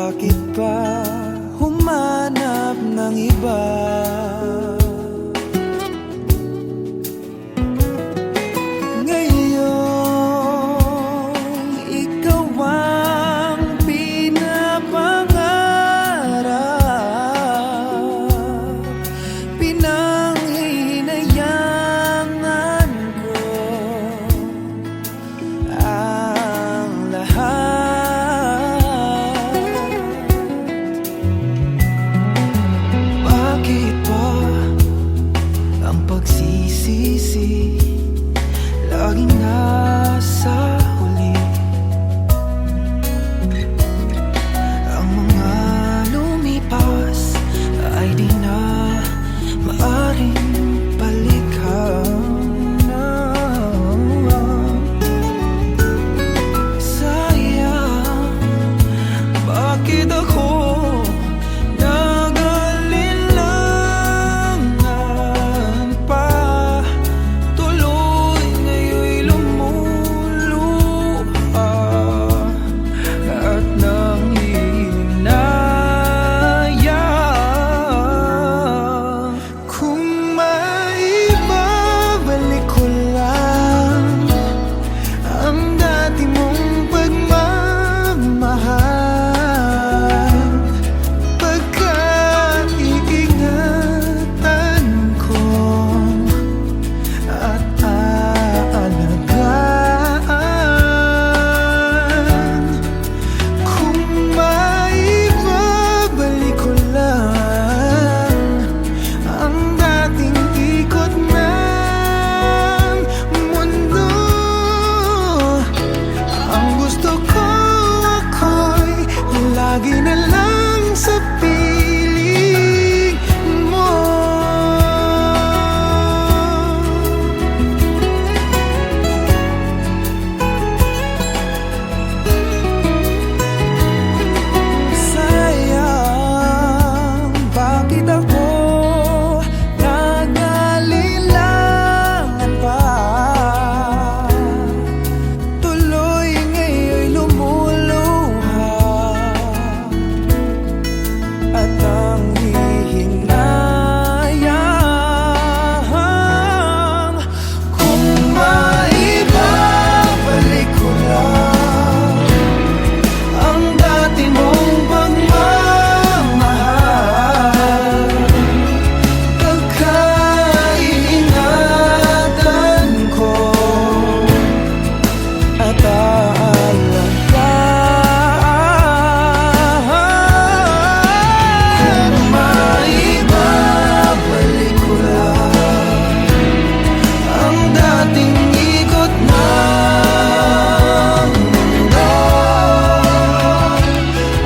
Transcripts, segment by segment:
Bakit pa humanap ng iba? Ngayon, ikaw ang pinapangarap, pinanghihinayangan ko ang lahat. Bakit ba ang pagsisisi laging nasa huli? Ang mga lumipas ay di na maaring balikan na. Sayang, bakit ako nag-alilangan pa? Tuloy ngayon'y lumuluha at nanghihinayang. Kung maibabalik ko lang ang dati mong pagmamahal, pagkaiingatan ko at aalagaan. Kung maibabalik ko lang ang dating ikot ng mundo, ang gusto ko ako'y lagi na lang sa piling mo. Sayang, bakit ako nag-alilangan pa? Tuloy ngayon'y lumuluha at nanghihinayang. Kung maibabalik ko lang ang dati mong pagmamahal, pagkaiingatan ko at aalagaan. Kung maibabalik ko lang ang dating ikot ng mundo,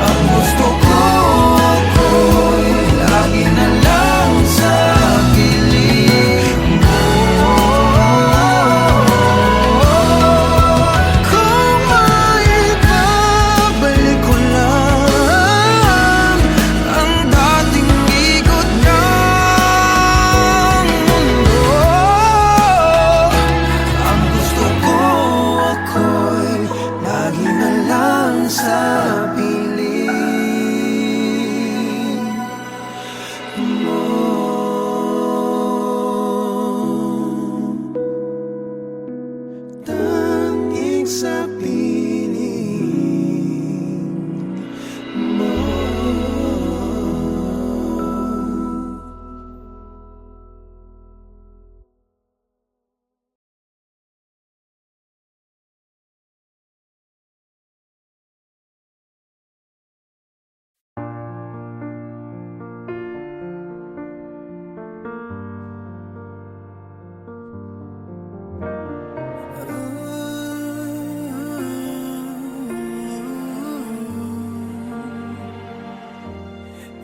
ang gusto ko ako'y lagi na lang sa piling mo. Kung maibabalik ko lang ang dating ikot ng mundo, ang gusto ko ako'y lagi na lang sa piling mo. Tanging sa piling mo.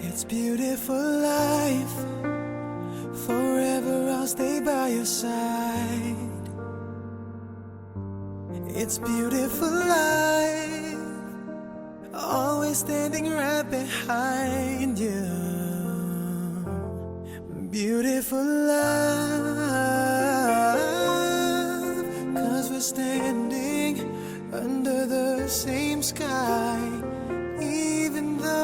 It's beautiful life, forever I'll stay by your side. It's beautiful life, always standing right behind you. Beautiful love, 'cause we're standing under the same sky, even though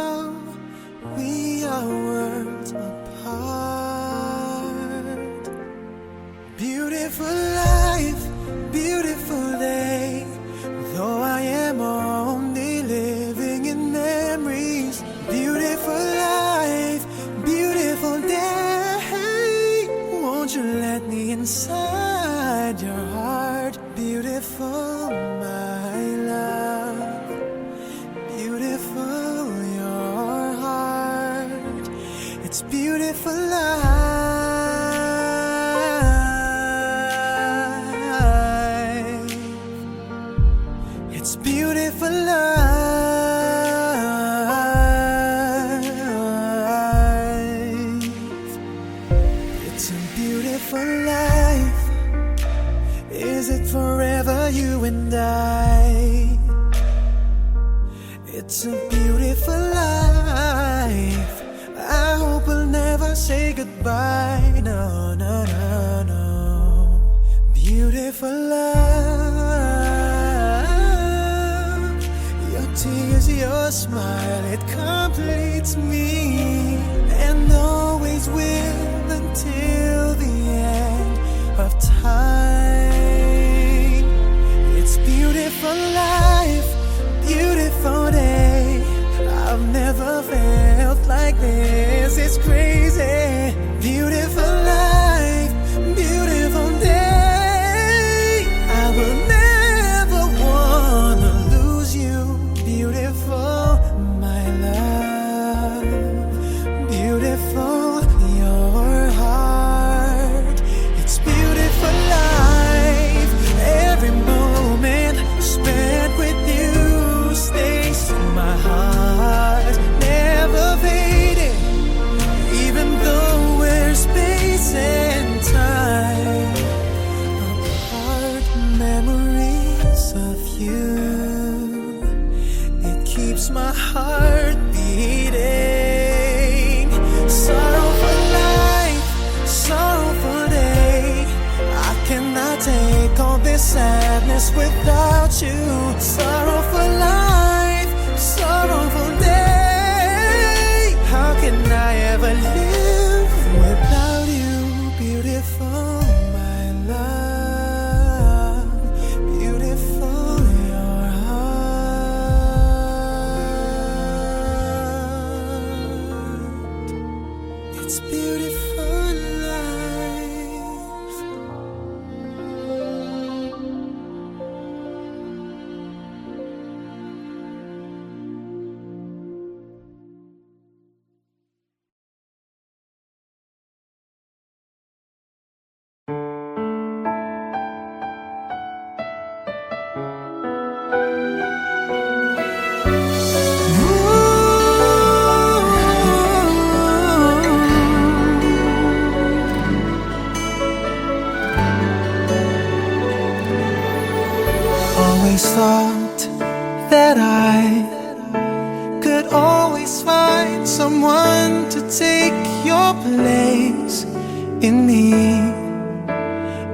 say goodbye. No, no, no, no. Beautiful love, your tears, your smile, it completes me, and always will until the end of time. It's beautiful life, beautiful day. I've never felt like this. It's crazy. Beautiful life, beautiful day. I will never wanna lose you. Beautiful, my love. Beautiful, your heart. It's beautiful life. Every moment spent with you stays in my heart, never fading. Even though we're space and time apart, memories of you, it keeps my heart beating. Sorrow for life, sorrow for day. I cannot take all this sadness without you. Sorrow for life, sorrow for day. How can I ever live without you? Beautiful, my love. Beautiful, your heart. It's beautiful life. Always thought that I could always find someone to take your place in me.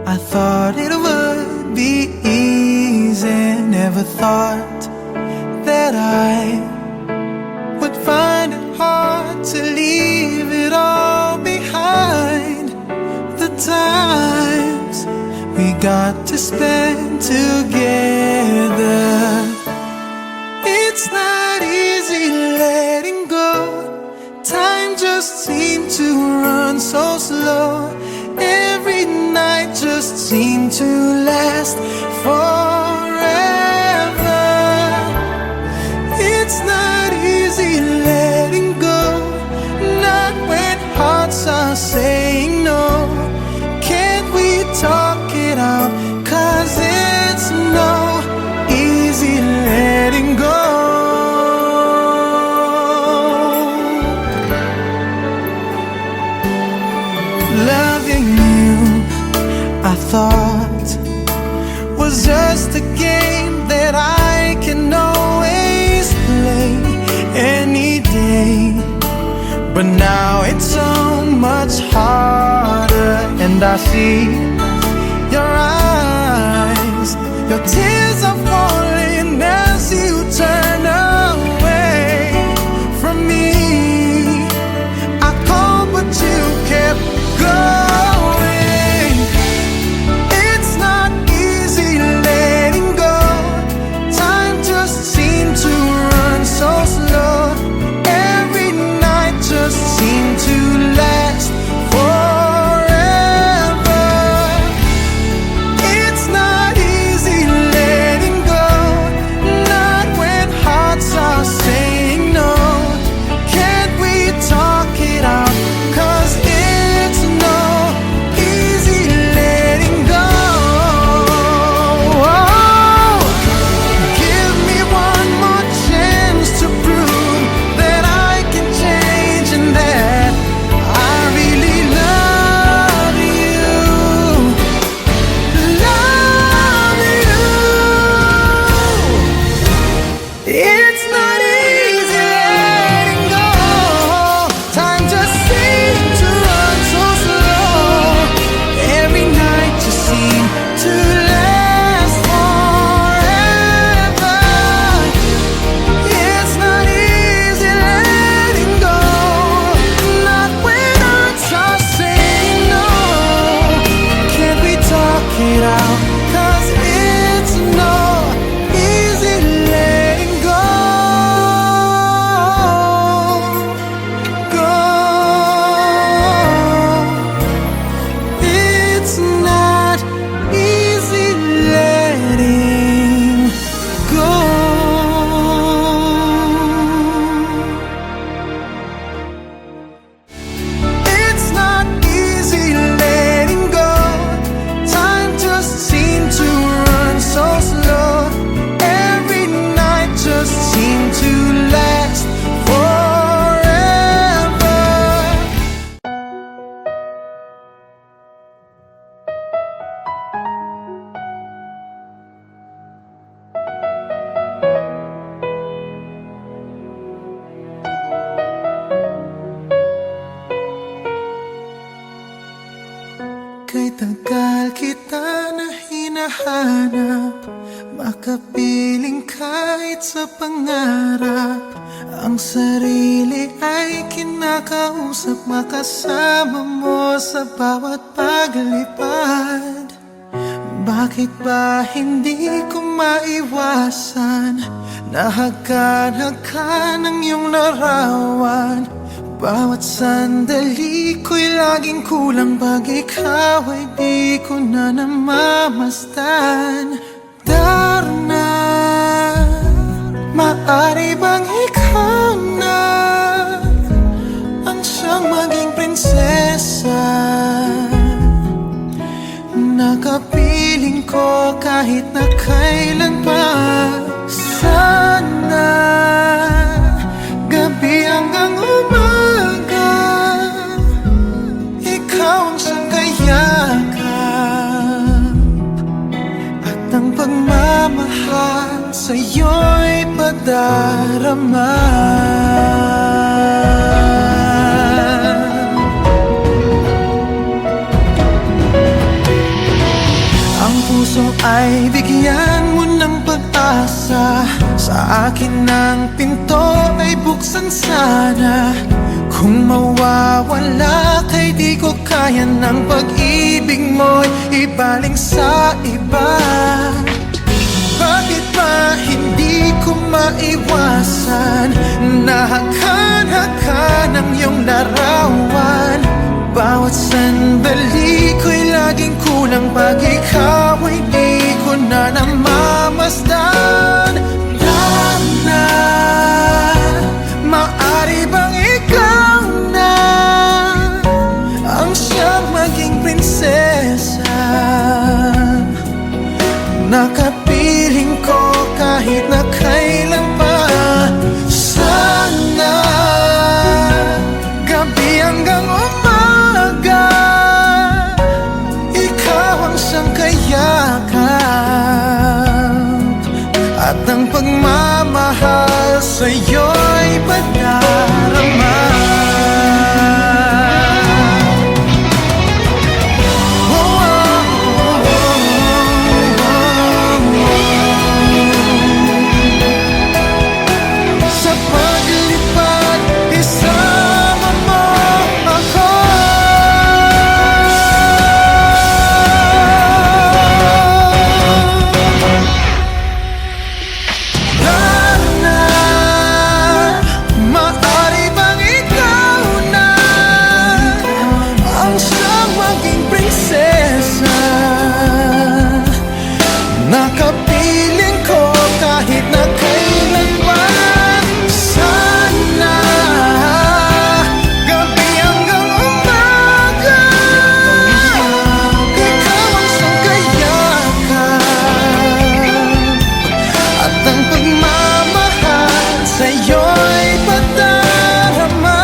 I thought it would be easy, never thought that I would find it hard to leave it all behind. The times we got to spend together, it's not easy letting go. Time just seemed to run so slow. Every night just seemed to last forever. It's not easy letting go, not when hearts are saying no. Can't we talk it out? 'Cause it's no easy letting go. Loving you, I thought, was just a game that I can always play any day. But now it's so much harder, and I see your eyes, your tears are falling as you turn away from me. I called but you kept going. It's not easy letting go. Time just seemed to run so slow. Every night just seemed to last forever. It's not easy letting tagal kita na hinahanap, makapiling kahit sa pangarap. Ang sarili ay kinakausap, makasama mo sa bawat paglipad. Bakit ba hindi ko maiwasan? Nahagkan-hagkan ang iyong larawan. Bawat sandali ko'y laging kulang, pag ikaw ay di ko na namamasdan. Darna, maaari bang ikaw na ang siyang maging prinsesa? Nakapiling ko kahit na kailan pa. Sana gabi hanggang umaga, ikaw ang siyang kayakap, at ang pagmamahal sa'yo'y padarama. Ang puso ay bigyan mo ng pag-asa, sa akin ang pinto ay buksan sana. Kung mawawala kay di ko kaya ng pag-ibig mo'y ibaling sa iba. Bakit ba hindi ko maiwasan? Nahagkan-hagkan ang iyong larawan. Bawat sandali ko'y laging kulang, pag ikaw ay di ko na namamasdan. Darna, maaari bang ikaw na ang siyang maging prinsesa? Nakapiling ko kahit na kailan pa. Sana gabi hanggang umaga, ikaw ang siyang kayakap, at ang pagmamahal sa'yo'y padarama. Sa paglipad, isama mo ako. Darna, maaari bang ikaw na ang siyang maging prinsesa? Nakapiling ko kahit na kailan pa. Sana gabi hanggang umaga, ikaw ang siyang kayakap, at ang pagmamahal sa'yo'y padarama.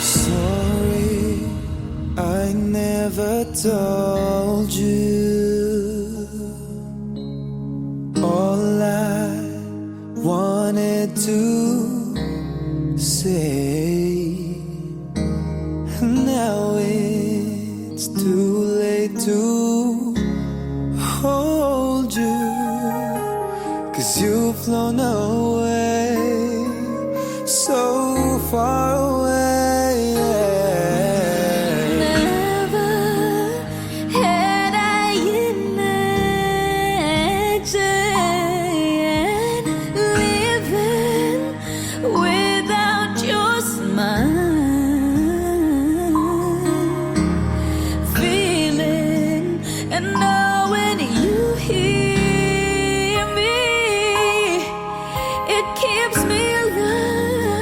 Sorry, I never told you all I wanted to say. Now it's too late to hold you, 'cause you've flown away, so far away. Never had I imagined living without your smile, feeling and knowing you hear me, it keeps me alive.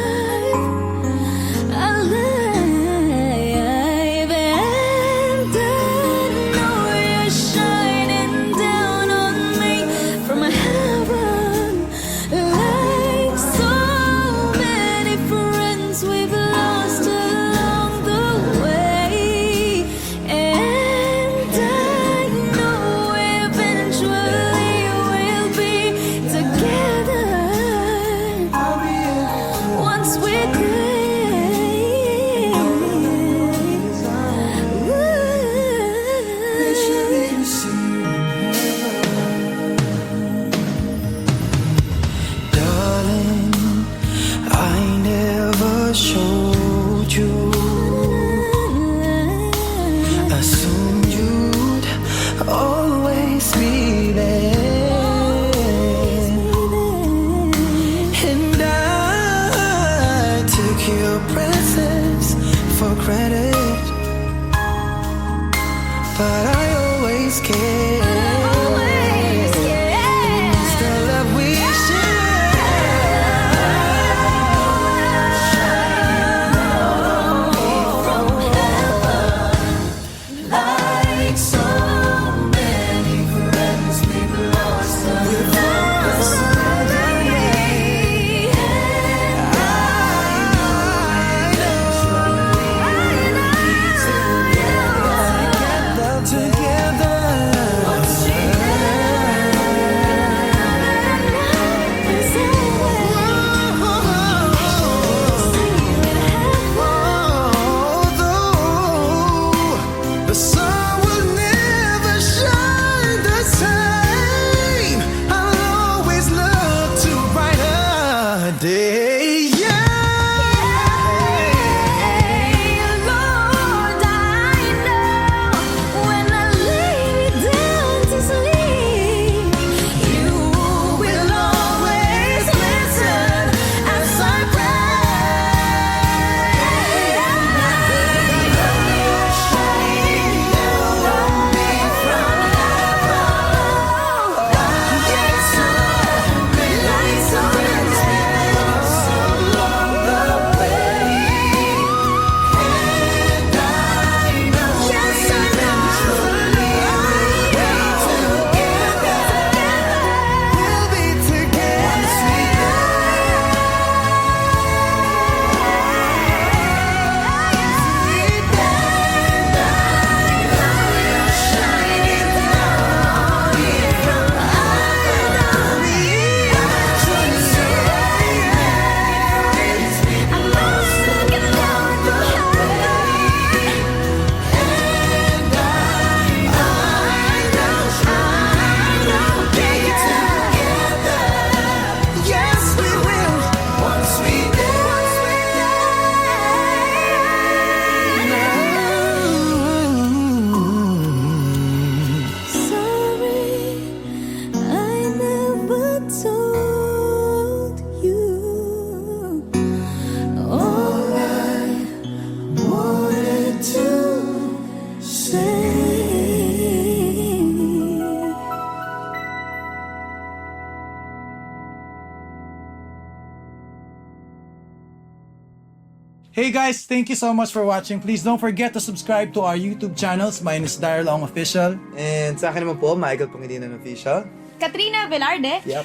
Hey guys, thank you so much for watching. Please don't forget to subscribe to our YouTube channels. Mine is Daryl Ong Official. And sa akin naman po, Michael Pangilinan Official. Katrina Velarde. Yep.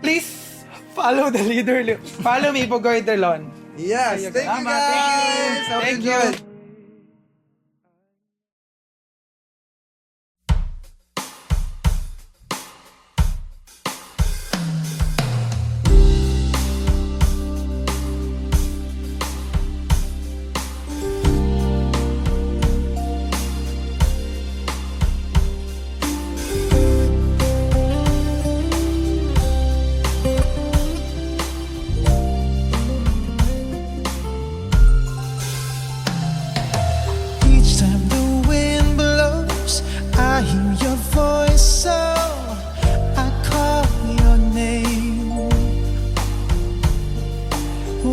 Please follow the leader. Follow me, Pugoy Terlon. Yes, thank you Salamat. guys! Hope Thank you you. enjoyed. Each time the wind blows, I hear your voice, so I call your name.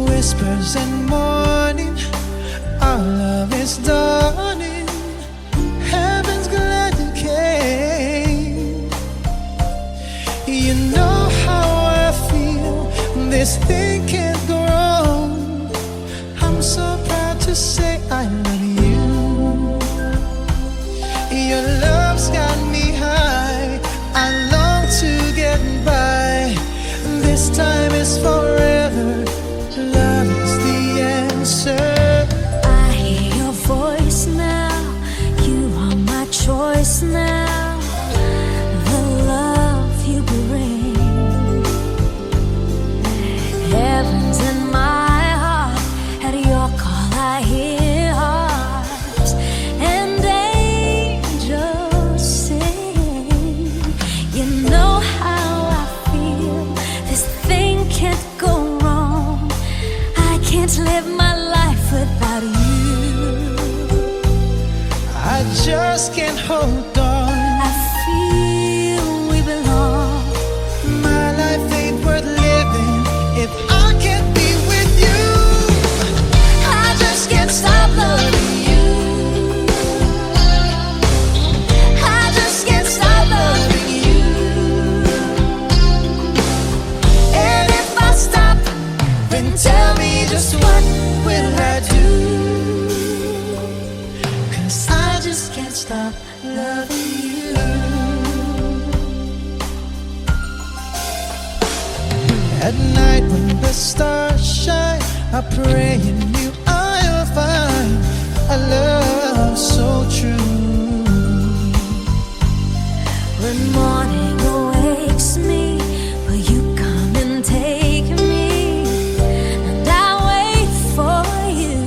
Whispers and morning, our love is dawning. Heaven's glad you came. You know how I feel. This thing can't go wrong. I'm so proud to say I love you. Your love's got me high. I long to get by. This time is forever. Love is the answer. I hear your voice now. You are my choice now. The love you bring, heaven's in my heart. At your call, I hear hearts and angels sing. You know how I feel. This thing can't go wrong. I can't live my life without you. I just can't hold on. I feel we belong. My life ain't worth living if I can't be with you. I just can't stop loving you. I just can't stop loving you. And if I stop, then tell me just what will I do? 'Cause I just can't stop loving you. At night when the stars shine, I pray in you I'll find a love so true. When morning awakes me, will you come and take me? And I wait for you.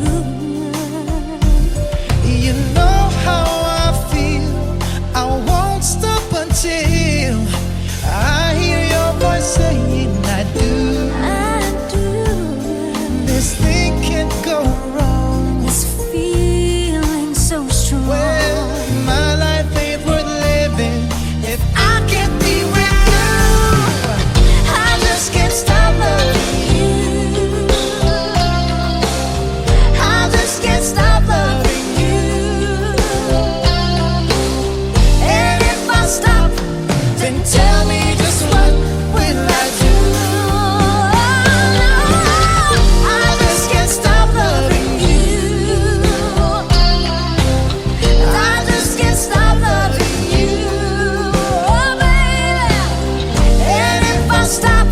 You know how I feel. I won't stop until I hear your voice saying I do. I do. This thing can't go wrong. This feeling so strong. Well, my life ain't worth living if I can't be with you. I just can't stop loving you. I just can't stop loving you. And if I stop, then tell me just what will I do? I just can't stop loving you. I just can't stop loving you. Oh, baby. And if I stop,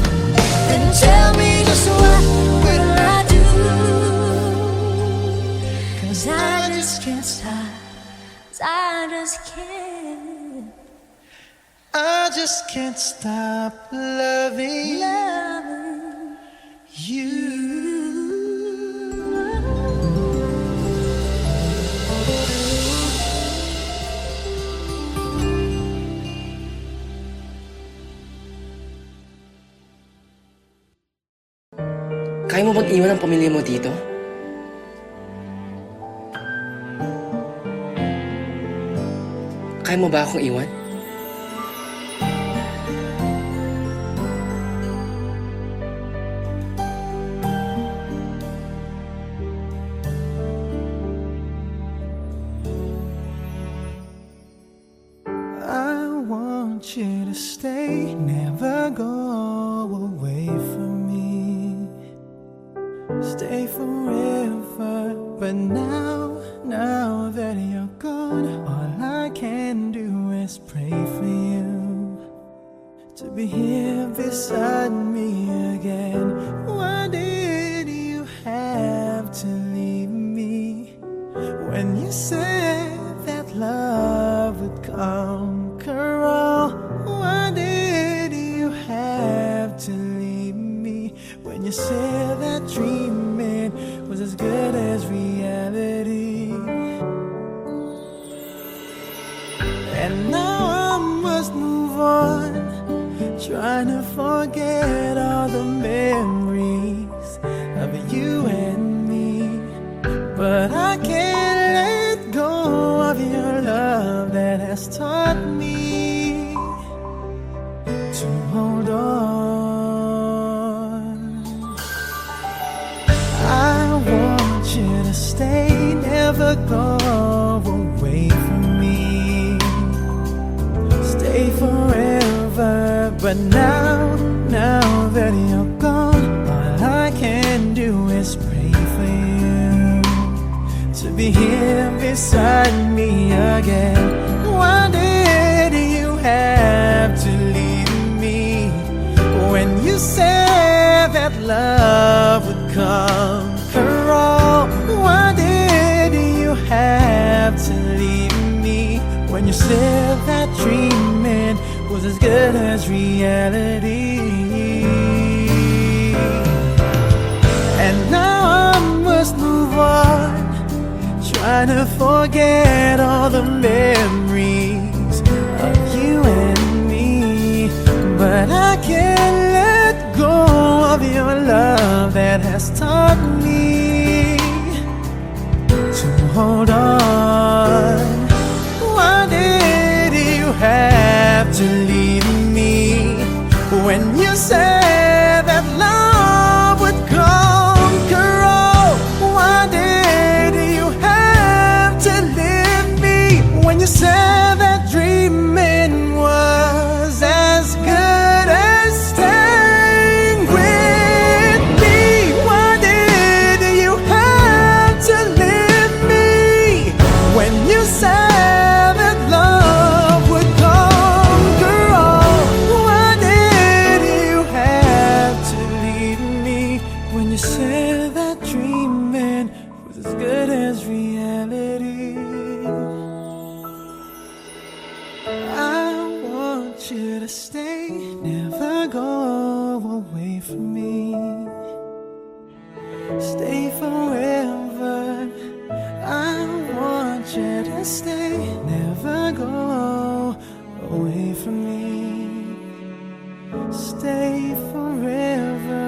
then tell me just what will I do? 'Cause I just can't stop. I just can't I just can't stop loving love you. Kaya mo bang iwan ang pamilya mo dito? Kaya mo ba akong iwan? I want you to stay, never go away from me. Stay forever But now that you're gone, all I can do is pray for you to be here beside me again. Why did you have to leave me when you said that love would conquer all? Why did you have to leave me when you said that dreaming was as good as reality? And now I must move on, trying to forget all the memories of you and me. But I can't let go of your love that has taught me to hold on. I want you to stay, never go away from me. Stay forever, but now that you're gone, all I can do is pray for you to be here beside me again. Why did you have to leave me when you said that love would conquer all? Why did you have to leave me when you said that dreaming was as good as reality? And now I must move on, trying to forget all the memories of you and me. But I can't let go of your love that has taught me to hold on. Why did you have to leave me when you said that love would conquer all? Why did you have to leave me when you said that dreaming was as good as staying with me? Why did you have to leave me when you said that love would conquer all? Why did you have to leave me when you said that dreaming was as good as reality? I want you to stay, never go away from me. Stay forever. I want you to stay, never go away from me. Stay forever.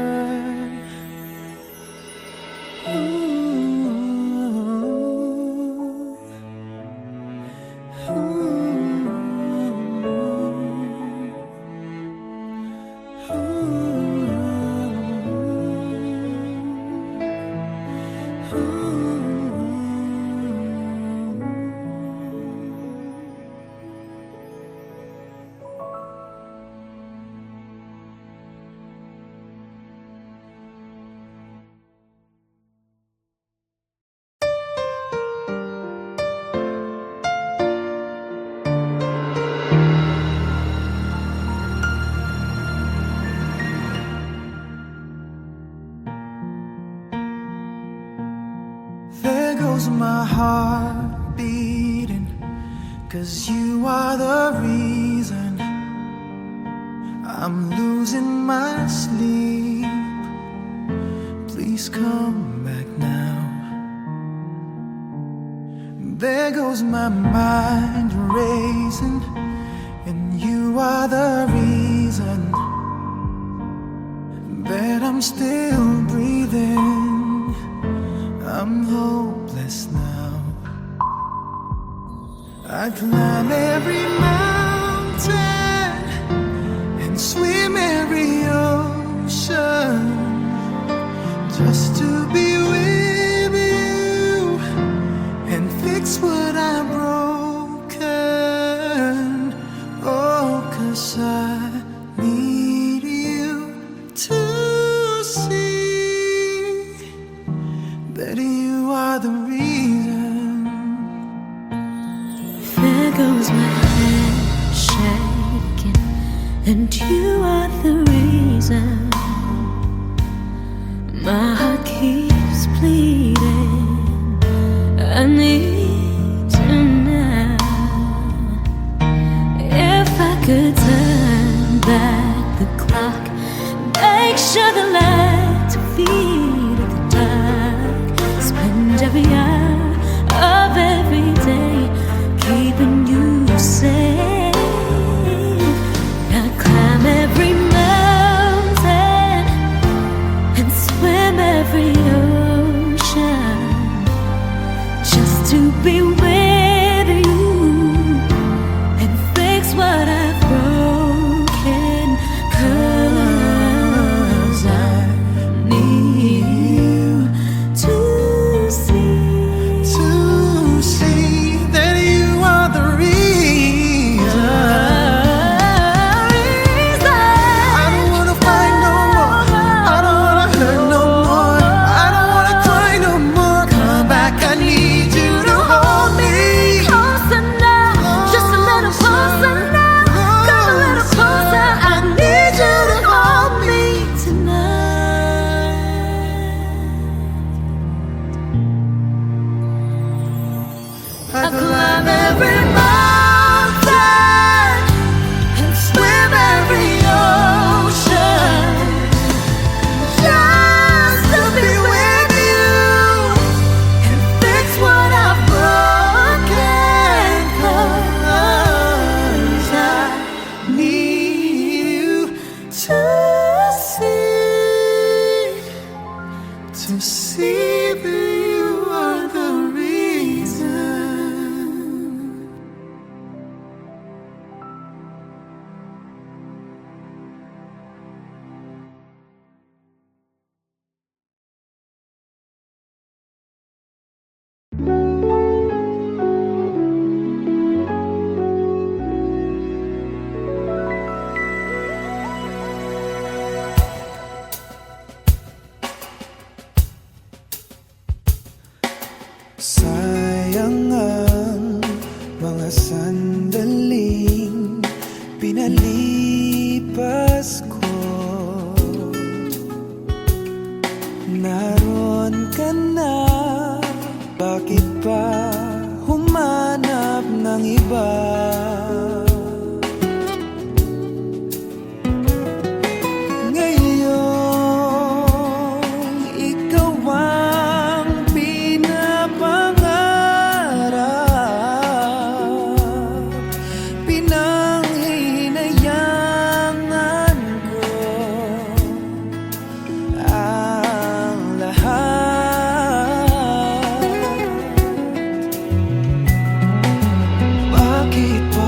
There goes my heart beating, 'cause you are the reason I'm losing my sleep. Please come back now. There goes my mind racing, and you are the reason that I'm still breathing. I'm hopeless now. I climb every mountain and swim every ocean just to be with you and fix what I've broken. Oh, 'cause I need you to see that you are the and you are the reason my heart keeps bleeding. I need you now. If I could turn back the clock, make sure the lights feed at the dark, spend every hour of every day keeping you safe. I'd climb every mountain and swim every ocean just to be with you and fix what I've broken. 'Cause I need you to see that you are the reason. I don't wanna fight no more. I don't wanna hurt no more. I don't wanna cry no more. Come back, I need you to hold me. Closer now, just a little closer now. Come a little closer, I need you to hold me tonight. I climb every mountain and swim every ocean just to be with you and fix what I've broken. 'Cause I need you to see that you are the reason. Sayang ang mga sandaling pinalipas ko. Naroon ka na, bakit pa humanap ng iba? Ngayon, ikaw ang pinapangarap, pinanghihinayangan ko ang lahat. Bakit pa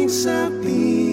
sabihin